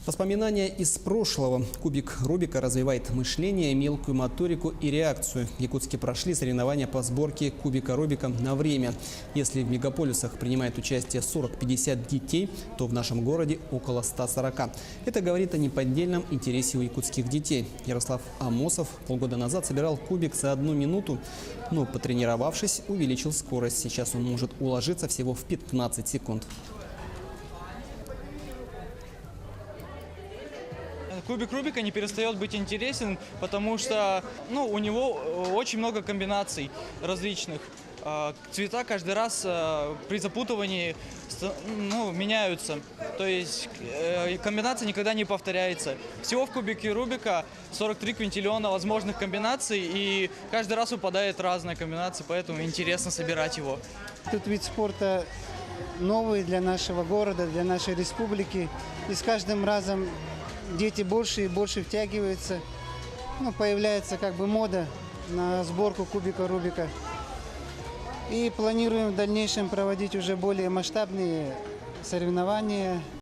Воспоминания из прошлого. Кубик Рубика развивает мышление, мелкую моторику и реакцию. В Якутске прошли соревнования по сборке кубика Рубика на время. Если в мегаполисах принимает участие 40-50 детей, то в нашем городе около 140. Это говорит о неподдельном интересе у якутских детей. Ярослав Амосов полгода назад собирал кубик за 1 минуту, но, потренировавшись, увеличил скорость. Сейчас он может уложиться всего в 15 секунд. Кубик Рубика не перестает быть интересен, потому что у него очень много комбинаций различных. Цвета каждый раз при запутывании меняются. То есть комбинация никогда не повторяется. Всего в кубике Рубика 43 квинтиллиона возможных комбинаций, и каждый раз выпадает разная комбинация, поэтому интересно собирать его. Этот вид спорта новый для нашего города, для нашей республики. И с каждым разом дети больше и больше втягиваются. Появляется мода на сборку кубика Рубика. И планируем в дальнейшем проводить уже более масштабные соревнования.